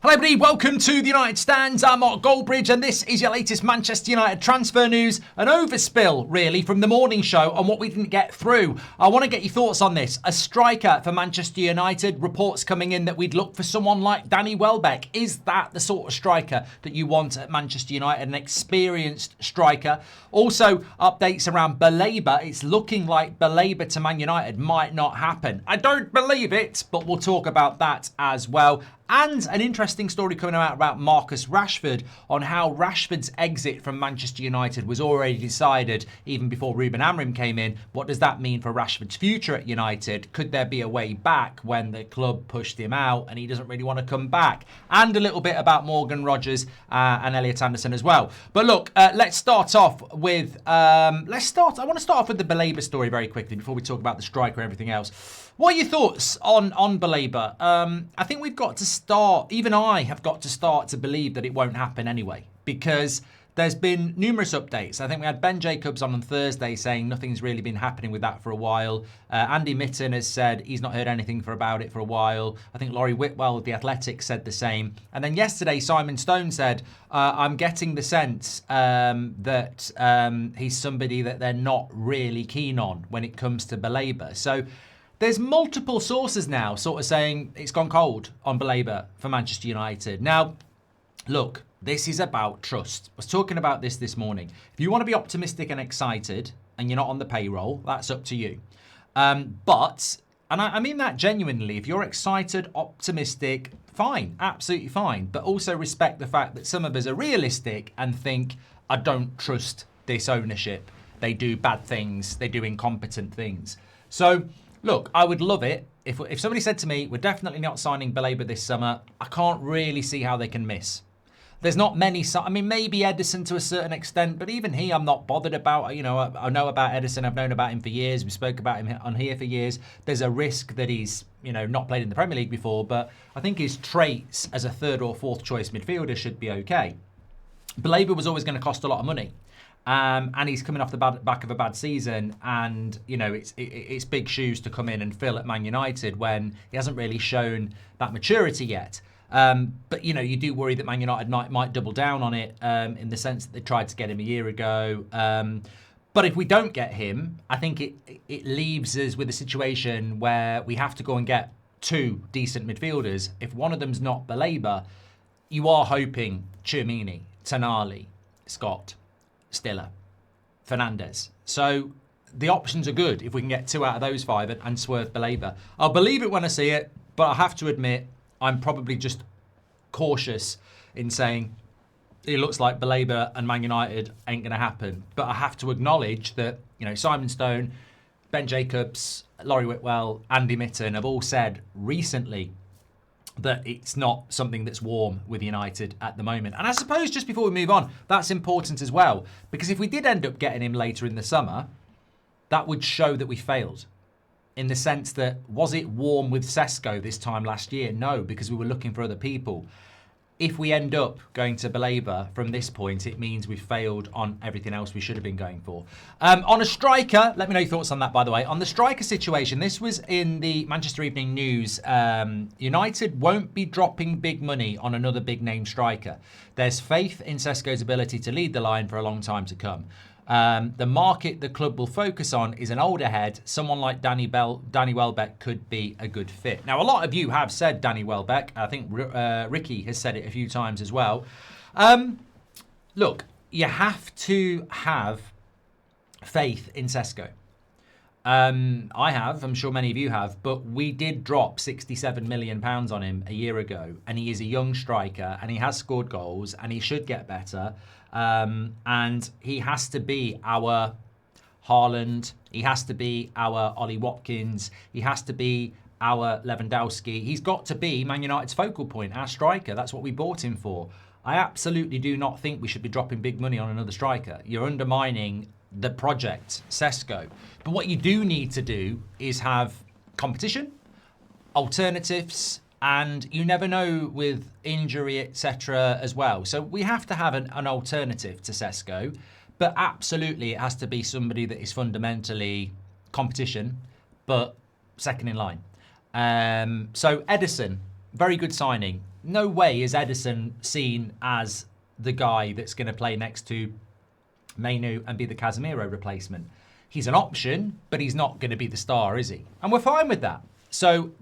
Hello everybody, welcome to the United Stands. I'm Mark Goldbridge and this is your latest Manchester United transfer news. An overspill, really, from the morning show on what we didn't get through. I want to get your thoughts on this. A striker for Manchester United. Reports coming in that we'd look for someone like Danny Welbeck. Is that the sort of striker that you want at Manchester United? An experienced striker. Also, updates around Baleba. It's looking like Baleba to Man United might not happen. I don't believe it, but we'll talk about that as well. And an interesting story coming out about Marcus Rashford on how Rashford's exit from Manchester United was already decided even before Ruben Amorim came in. What does that mean for Rashford's future at United? Could there be a way back when the club pushed him out and he doesn't really want to come back? And a little bit about Morgan Rogers and Elliot Anderson as well. But look, let's start off with I want to start off with the Baleba story very quickly before we talk about the striker and everything else. What are your thoughts on Baleba? I think we've got to start, even I have got to start to believe that it won't happen anyway, because there's been numerous updates. I think we had Ben Jacobs on Thursday saying nothing's really been happening with that for a while. Andy Mitten has said he's not heard anything about it for a while. I think Laurie Whitwell of The Athletic said the same. And then yesterday, Simon Stone said, I'm getting the sense that he's somebody that they're not really keen on when it comes to Baleba. So there's multiple sources now sort of saying it's gone cold on Baleba for Manchester United. Now, look, this is about trust. I was talking about this morning. If you want to be optimistic and excited and you're not on the payroll, that's up to you. But I mean that genuinely, if you're excited, optimistic, fine, absolutely fine. But also respect the fact that some of us are realistic and think, I don't trust this ownership. They do bad things. They do incompetent things. So, look, I would love it if somebody said to me, we're definitely not signing Baleba this summer. I can't really see how they can miss. There's not many, I mean, maybe Edison to a certain extent, but even he I'm not bothered about. You know, I know about Edison. I've known about him for years. We spoke about him on here for years. There's a risk that he's, not played in the Premier League before, but I think his traits as a third or fourth choice midfielder should be okay. Baleba was always going to cost a lot of money. And he's coming off the back of a bad season, and it's big shoes to come in and fill at Man United when he hasn't really shown that maturity yet. But you do worry that Man United might double down on it in the sense that they tried to get him a year ago. But if we don't get him, I think it leaves us with a situation where we have to go and get two decent midfielders. If one of them's not Baleba, you are hoping Tchouaméni, Tonali, Scott, Stiller, Fernandes. So the options are good if we can get two out of those five and swerve Baleba. I'll believe it when I see it, but I have to admit I'm probably just cautious in saying it looks like Baleba and Man United ain't going to happen. But I have to acknowledge that Simon Stone, Ben Jacobs, Laurie Whitwell, Andy Mitten have all said recently that it's not something that's warm with United at the moment. And I suppose just before we move on, that's important as well. Because if we did end up getting him later in the summer, that would show that we failed. In the sense that, was it warm with Sesko this time last year? No, because we were looking for other people. If we end up going to Baleba from this point, it means we've failed on everything else we should have been going for. On a striker, let me know your thoughts on that, by the way. On the striker situation, this was in the Manchester Evening News. United won't be dropping big money on another big-name striker. There's faith in Sesko's ability to lead the line for a long time to come. The market the club will focus on is an older head. Someone like Danny Welbeck could be a good fit. Now, a lot of you have said Danny Welbeck. I think Ricky has said it a few times as well. Look, you have to have faith in Sesko. I have, I'm sure many of you have, but we did drop £67 million on him a year ago, and he is a young striker, and he has scored goals, and he should get better, and he has to be our Haaland, he has to be our Ollie Watkins, he has to be our Lewandowski. He's got to be Man United's focal point, our striker. That's what we bought him for. I absolutely do not think we should be dropping big money on another striker. You're undermining the project, Sesko. But what you do need to do is have competition, alternatives, and you never know with injury, etc. as well. So we have to have an alternative to Sesko, but absolutely it has to be somebody that is fundamentally competition, but second in line. So Edison, very good signing. no way is Ederson seen as the guy that's going to play next to Mainu and be the Casemiro replacement. He's an option, but he's not going to be the star, is he? And we're fine with that. So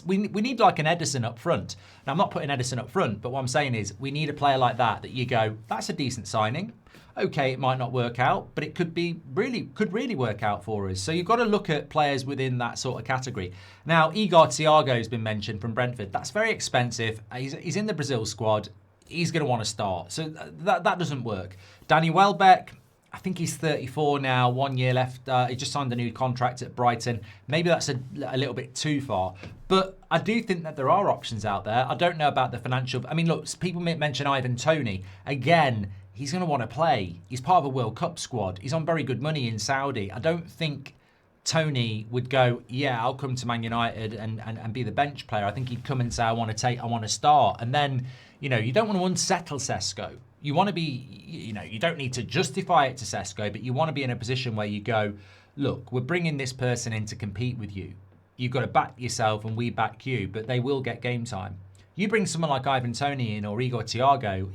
we need like an Ederson up front. Now, I'm not putting Ederson up front, but what I'm saying is we need a player like that you go, that's a decent signing. Okay, it might not work out, but it could really work out for us. So you've got to look at players within that sort of category. Now, Igor Thiago has been mentioned from Brentford. That's very expensive. He's in the Brazil squad. He's going to want to start. So that doesn't work. Danny Welbeck, I think he's 34 now, 1 year left. He just signed a new contract at Brighton. Maybe that's a little bit too far. But I do think that there are options out there. I don't know about the financial. I mean, look, people mention Ivan Toney. Again, he's going to want to play. He's part of a World Cup squad. He's on very good money in Saudi. I don't think Toney would go, yeah, I'll come to Man United and be the bench player. I think he'd come and say, I want to start. And then, you don't want to unsettle Sesko. You want to be, you don't need to justify it to Sesko, but you want to be in a position where you go, look, we're bringing this person in to compete with you. You've got to back yourself and we back you, but they will get game time. You bring someone like Ivan Toney in or Igor Thiago,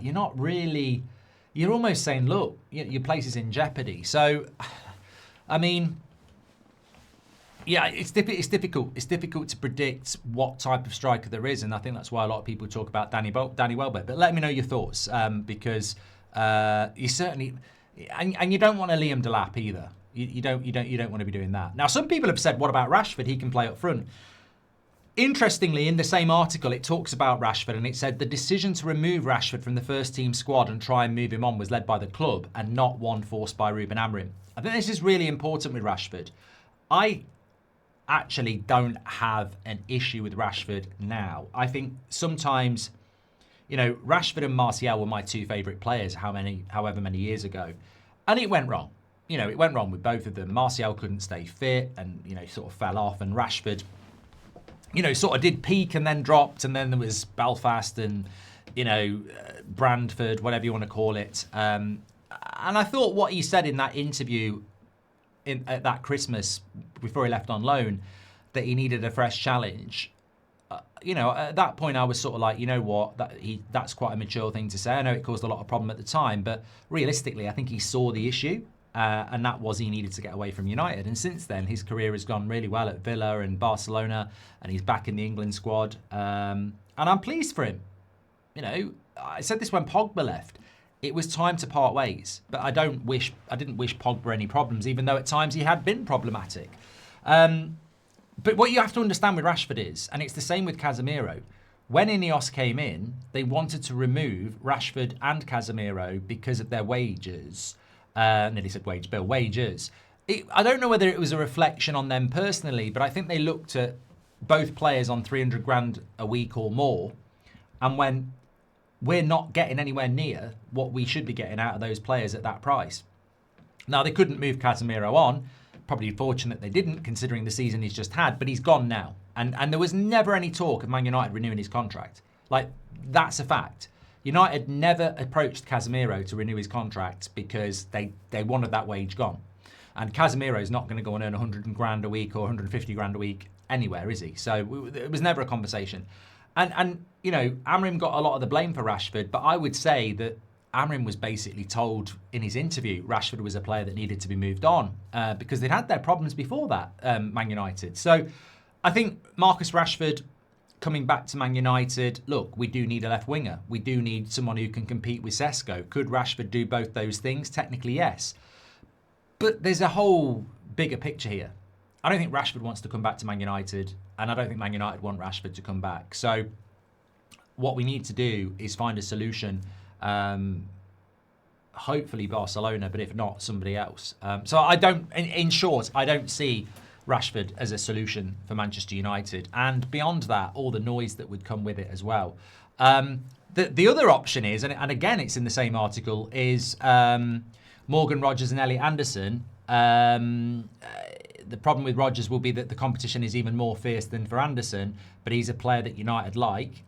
you're almost saying, look, your place is in jeopardy. So, I mean, yeah, it's difficult. It's difficult to predict what type of striker there is, and I think that's why a lot of people talk about Danny Welbeck. But let me know your thoughts, because you certainly, and you don't want a Liam Delap either. You don't want to be doing that. Now, some people have said, what about Rashford? He can play up front. Interestingly, in the same article, it talks about Rashford, and it said the decision to remove Rashford from the first team squad and try and move him on was led by the club and not one forced by Ruben Amorim. I think this is really important with Rashford. I actually don't have an issue with Rashford now. I think sometimes, Rashford and Martial were my two favourite players however many years ago. And it went wrong. It went wrong with both of them. Martial couldn't stay fit and, sort of fell off. And Rashford, sort of did peak and then dropped. And then there was Belfast and, Brantford, whatever you want to call it. And I thought what he said in that interview at that Christmas before he left on loan, that he needed a fresh challenge. At that point I was sort of like, you know what, that's quite a mature thing to say. I know it caused a lot of problem at the time, but realistically, I think he saw the issue, and that was he needed to get away from United. And since then, his career has gone really well at Villa and Barcelona, and he's back in the England squad. And I'm pleased for him. I said this when Pogba left. It was time to part ways, but I didn't wish Pogba any problems, even though at times he had been problematic. But what you have to understand with Rashford is, and it's the same with Casemiro, when Ineos came in, they wanted to remove Rashford and Casemiro because of their wages. Nearly said wage bill, wages. I don't know whether it was a reflection on them personally, but I think they looked at both players on 300 grand a week or more and went, we're not getting anywhere near what we should be getting out of those players at that price. Now, they couldn't move Casemiro on. Probably fortunate they didn't, considering the season he's just had, but he's gone now. And there was never any talk of Man United renewing his contract. Like, that's a fact. United never approached Casemiro to renew his contract because they wanted that wage gone. And Casemiro's not going to go and earn 100 grand a week or 150 grand a week anywhere, is he? So it was never a conversation. And Amorim got a lot of the blame for Rashford, but I would say that Amorim was basically told in his interview Rashford was a player that needed to be moved on because they'd had their problems before that, Man United. So I think Marcus Rashford coming back to Man United, look, we do need a left winger. We do need someone who can compete with Sesko. Could Rashford do both those things? Technically, yes. But there's a whole bigger picture here. I don't think Rashford wants to come back to Man United, and I don't think Man United want Rashford to come back. So what we need to do is find a solution, hopefully Barcelona, but if not, somebody else. So I don't, in short, I don't see Rashford as a solution for Manchester United. And beyond that, all the noise that would come with it as well. The other option is, and again, it's in the same article, is Morgan Rogers and Elliot Anderson. The problem with Rodgers will be that the competition is even more fierce than for Anderson, but he's a player that United like.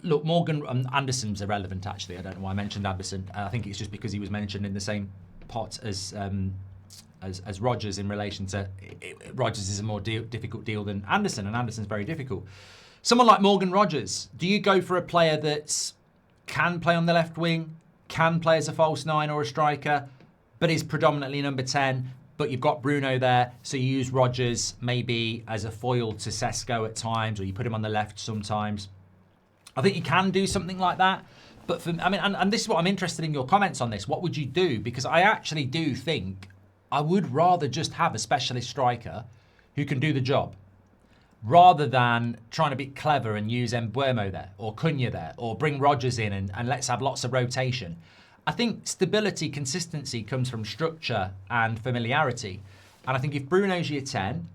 Look, Morgan Anderson's irrelevant, actually. I don't know why I mentioned Anderson. I think it's just because he was mentioned in the same pot as Rodgers in relation to... Rodgers is a more difficult deal than Anderson, and Anderson's very difficult. Someone like Morgan Rogers, do you go for a player that can play on the left wing, can play as a false 9 or a striker, but is predominantly number 10, but you've got Bruno there, so you use Rogers maybe as a foil to Sesko at times, or you put him on the left sometimes? I think you can do something like that. But and this is what I'm interested in your comments on this. What would you do? Because I actually do think I would rather just have a specialist striker who can do the job, rather than trying to be clever and use Mbeumo there, or Cunha there, or bring Rogers in and let's have lots of rotation. I think stability, consistency comes from structure and familiarity. And I think if Bruno's your 10,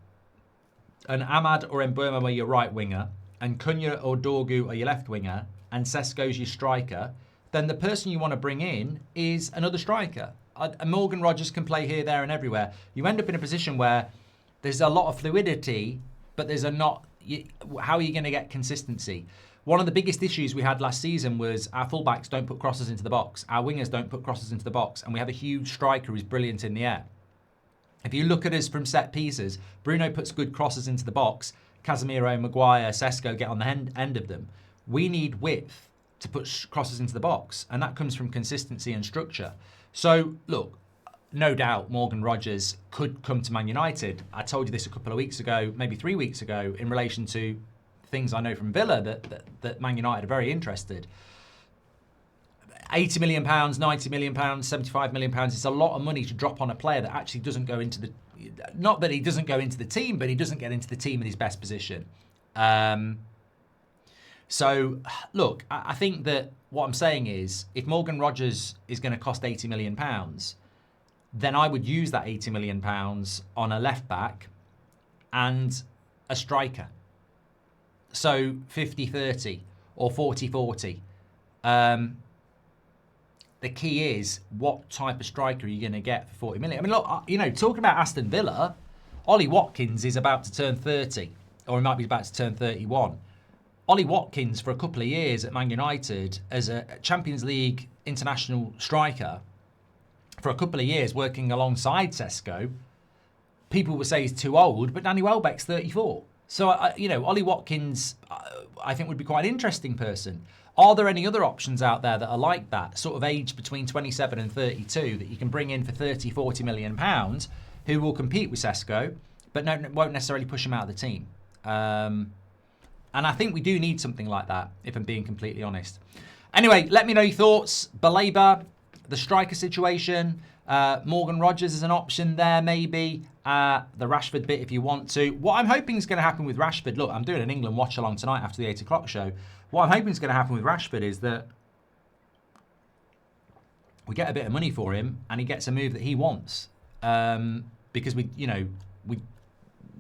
and Ahmad or Mbeumo are your right winger, and Cunha or Dorgu are your left winger, and Sesko's your striker, then the person you want to bring in is another striker. Morgan Rogers can play here, there, and everywhere. You end up in a position where there's a lot of fluidity, but there's how are you going to get consistency? One of the biggest issues we had last season was our fullbacks don't put crosses into the box. Our wingers don't put crosses into the box, and we have a huge striker who's brilliant in the air. If you look at us from set pieces, Bruno puts good crosses into the box. Casemiro, Maguire, Sesko get on the end of them. We need width to put crosses into the box, and that comes from consistency and structure. So, look, no doubt Morgan Rogers could come to Man United. I told you this a couple of weeks ago, maybe 3 weeks ago, in relation to things I know from Villa that Man United are very interested. £80 million, £90 million, £75 million, it's a lot of money to drop on a player that actually doesn't go into the... Not that he doesn't go into the team, but he doesn't get into the team in his best position. So, look, I think that what I'm saying is, if Morgan Rogers is going to cost £80 million, then I would use that £80 million on a left back and a striker. So 50-30 or 40-40. The key is, what type of striker are you going to get for 40 million? I mean, look, talking about Aston Villa, Ollie Watkins is about to turn 30, or he might be about to turn 31. Ollie Watkins, for a couple of years at Man United as a Champions League international striker, for a couple of years working alongside Sesko, people would say he's too old, but Danny Welbeck's 34. So, Ollie Watkins, I think, would be quite an interesting person. Are there any other options out there that are like that, sort of age between 27 and 32, that you can bring in for 30-40 million pounds, who will compete with Sesko, but won't necessarily push him out of the team? And I think we do need something like that, if I'm being completely honest. Anyway, let me know your thoughts. Baleba, the striker situation, Morgan Rogers is an option there, maybe. The Rashford bit, if you want to. What I'm hoping is going to happen with Rashford, look, I'm doing an England watch along tonight after the 8 o'clock show. What I'm hoping is going to happen with Rashford is that we get a bit of money for him and he gets a move that he wants. Because we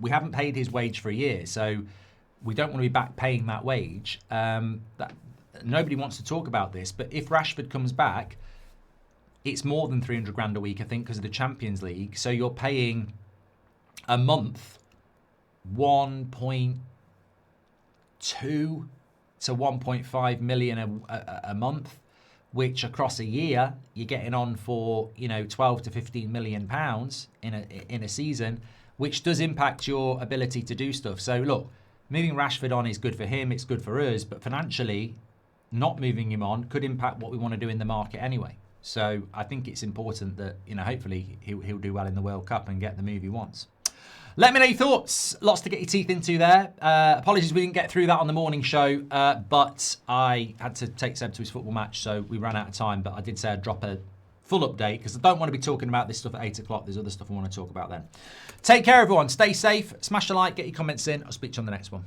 haven't paid his wage for a year, so we don't want to be back paying that wage. Nobody wants to talk about this, but if Rashford comes back, it's more than 300 grand a week, I think, because of the Champions League. So you're paying a month 1.2 to 1.5 million a month, which across a year you're getting on for 12 to 15 million pounds in a season, which does impact your ability to do stuff. So look, moving Rashford on is good for him, it's good for us, but financially, not moving him on could impact what we want to do in the market anyway. So I think it's important that, hopefully he'll do well in the World Cup and get the move he wants. Let me know your thoughts. Lots to get your teeth into there. Apologies we didn't get through that on the morning show, but I had to take Seb to his football match, so we ran out of time. But I did say I'd drop a full update because I don't want to be talking about this stuff at 8 o'clock. There's other stuff I want to talk about then. Take care, everyone. Stay safe. Smash a like. Get your comments in. I'll speak to you on the next one.